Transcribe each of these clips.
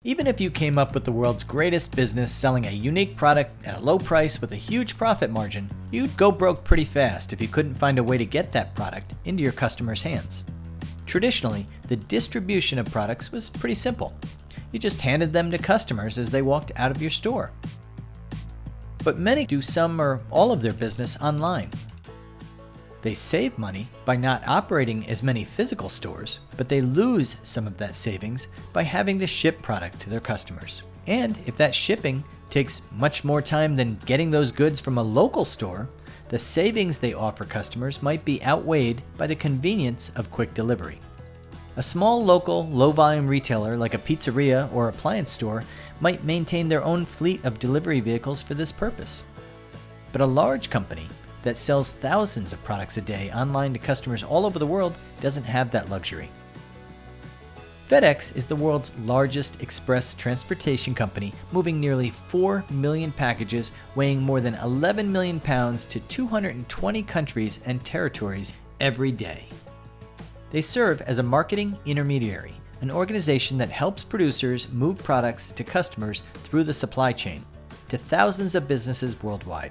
Even if you came up with the world's greatest business selling a unique product at a low price with a huge profit margin, you'd go broke pretty fast if you couldn't find a way to get that product into your customers' hands. Traditionally, the distribution of products was pretty simple. You just handed them to customers as they walked out of your store. But many do some or all of their business online. They save money by not operating as many physical stores, but they lose some of that savings by having to ship product to their customers. And if that shipping takes much more time than getting those goods from a local store, the savings they offer customers might be outweighed by the convenience of quick delivery. A small local, low-volume retailer like a pizzeria or appliance store might maintain their own fleet of delivery vehicles for this purpose. But a large company that sells thousands of products a day online to customers all over the world doesn't have that luxury. FedEx is the world's largest express transportation company, moving nearly 4 million packages weighing more than 11 million pounds to 220 countries and territories every day. They serve as a marketing intermediary, an organization that helps producers move products to customers through the supply chain to thousands of businesses worldwide.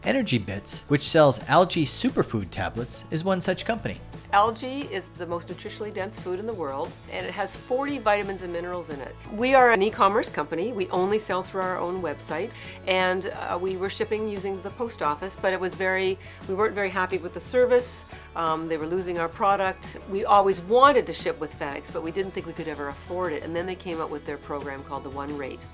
Energy Bits, which sells algae superfood tablets, is one such company. Algae is the most nutritionally dense food in the world, and it has 40 vitamins and minerals in it. We are an e-commerce company. We only sell through our own website, and we were shipping using the post office, but we weren't very happy with the service. They were losing our product. We always wanted to ship with FedEx, but we didn't think we could ever afford it, and then they came up with their program called the One Rate.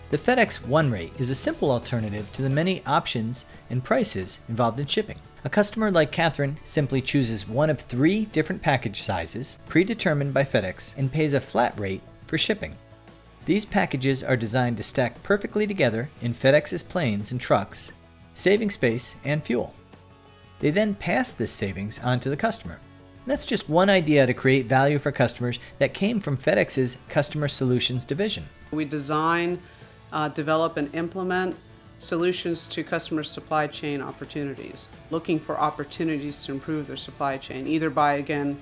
The FedEx One Rate is a simple alternative to the many options and prices involved in shipping. A customer like Catherine simply chooses one of 3 different package sizes, predetermined by FedEx, and pays a flat rate for shipping. These packages are designed to stack perfectly together in FedEx's planes and trucks, saving space and fuel. They then pass this savings on to the customer. And that's just one idea to create value for customers that came from FedEx's Customer Solutions division. We design, develop and implement solutions to customer supply chain opportunities, looking for opportunities to improve their supply chain, either by, again,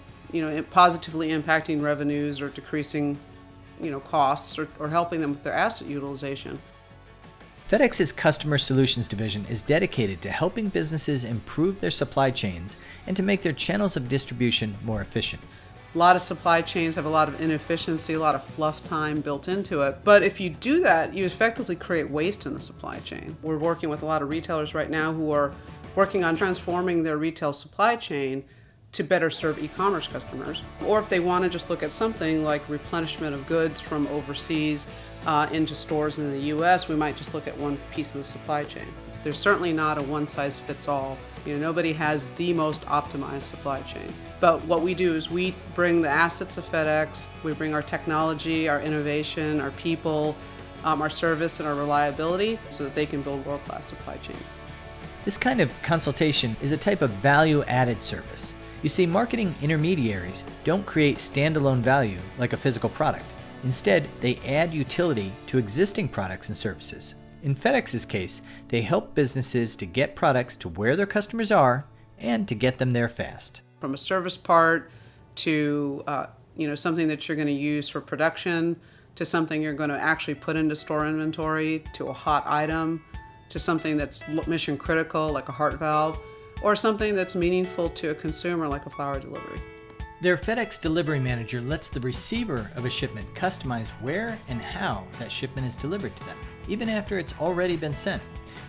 positively impacting revenues or decreasing, costs or helping them with their asset utilization. FedEx's Customer Solutions division is dedicated to helping businesses improve their supply chains and to make their channels of distribution more efficient. A lot of supply chains have a lot of inefficiency, a lot of fluff time built into it. But if you do that, you effectively create waste in the supply chain. We're working with a lot of retailers right now who are working on transforming their retail supply chain to better serve e-commerce customers. Or if they want to just look at something like replenishment of goods from overseas into stores in the US, we might just look at one piece of the supply chain. There's certainly not a one-size-fits-all. Nobody has the most optimized supply chain. But what we do is we bring the assets of FedEx, we bring our technology, our innovation, our people, our service, and our reliability so that they can build world-class supply chains. This kind of consultation is a type of value-added service. You see, marketing intermediaries don't create standalone value like a physical product. Instead, they add utility to existing products and services. In FedEx's case, they help businesses to get products to where their customers are and to get them there fast. From a service part to something that you're going to use for production, to something you're going to actually put into store inventory, to a hot item, to something that's mission critical like a heart valve, or something that's meaningful to a consumer like a flower delivery. Their FedEx delivery manager lets the receiver of a shipment customize where and how that shipment is delivered to them, even after it's already been sent.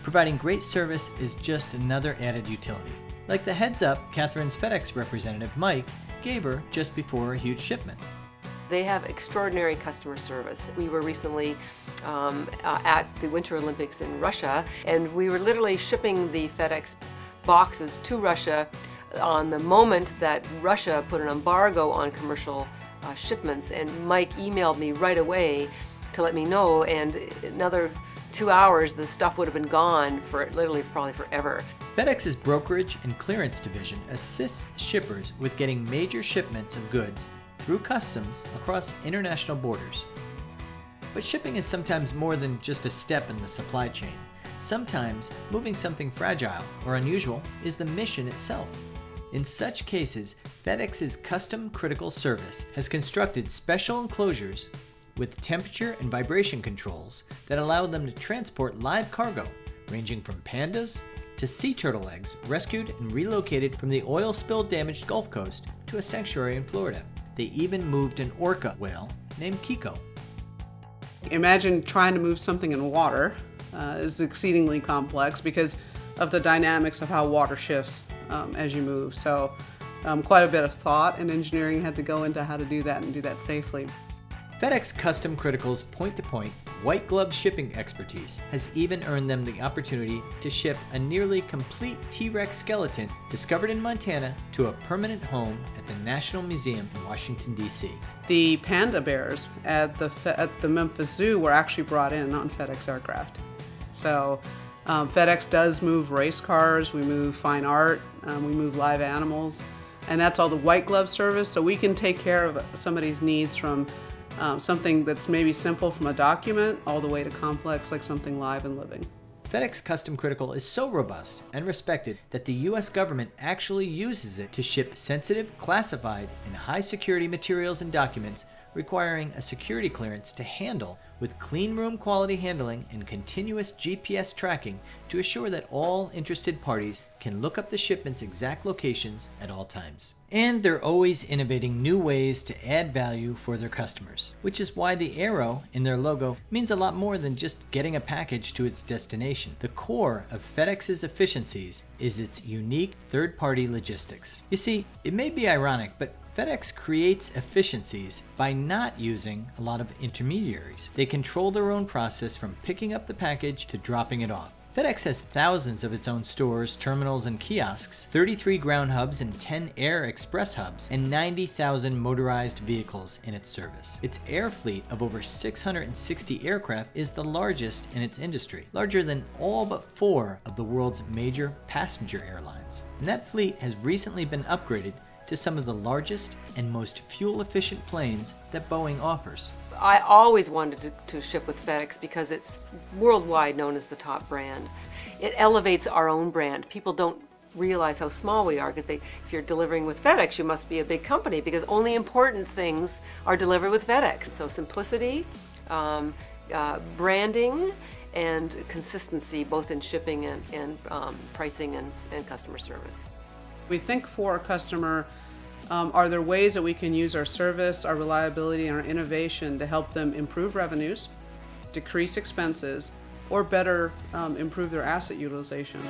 Providing great service is just another added utility, like the heads up Catherine's FedEx representative Mike gave her just before a huge shipment. They have extraordinary customer service. We were recently at the Winter Olympics in Russia, and we were literally shipping the FedEx boxes to Russia on the moment that Russia put an embargo on commercial shipments, and Mike emailed me right away to let me know, and another 2 hours the stuff would have been gone for literally probably forever. FedEx's Brokerage and Clearance division assists shippers with getting major shipments of goods through customs across international borders. But shipping is sometimes more than just a step in the supply chain. Sometimes moving something fragile or unusual is the mission itself. In such cases, FedEx's Custom Critical Service has constructed special enclosures with temperature and vibration controls that allow them to transport live cargo, ranging from pandas to sea turtle eggs rescued and relocated from the oil spill damaged Gulf Coast to a sanctuary in Florida. They even moved an orca whale named Kiko. Imagine trying to move something in water is exceedingly complex because of the dynamics of how water shifts as you move. So quite a bit of thought and engineering had to go into how to do that and do that safely. FedEx Custom Critical's point-to-point, white glove shipping expertise has even earned them the opportunity to ship a nearly complete T-Rex skeleton discovered in Montana to a permanent home at the National Museum in Washington, D.C. The panda bears at the Memphis Zoo were actually brought in on FedEx aircraft. So FedEx does move race cars, we move fine art, we move live animals, and that's all the white glove service, so we can take care of somebody's needs from something that's maybe simple from a document all the way to complex like something live and living. FedEx Custom Critical is so robust and respected that the U.S. government actually uses it to ship sensitive, classified, and high-security materials and documents requiring a security clearance to handle with clean room quality handling and continuous GPS tracking to assure that all interested parties can look up the shipment's exact locations at all times. And they're always innovating new ways to add value for their customers, which is why the arrow in their logo means a lot more than just getting a package to its destination. The core of FedEx's efficiencies is its unique third-party logistics. You see, it may be ironic, but FedEx creates efficiencies by not using a lot of intermediaries. They control their own process from picking up the package to dropping it off. FedEx has thousands of its own stores, terminals, and kiosks, 33 ground hubs and 10 air express hubs, and 90,000 motorized vehicles in its service. Its air fleet of over 660 aircraft is the largest in its industry, larger than all but 4 of the world's major passenger airlines. And that fleet has recently been upgraded to some of the largest and most fuel-efficient planes that Boeing offers. I always wanted to ship with FedEx because it's worldwide known as the top brand. It elevates our own brand. People don't realize how small we are because if you're delivering with FedEx, you must be a big company because only important things are delivered with FedEx. So simplicity, branding, and consistency both in shipping and pricing and customer service. We think for a customer, are there ways that we can use our service, our reliability, and our innovation to help them improve revenues, decrease expenses, or better improve their asset utilization?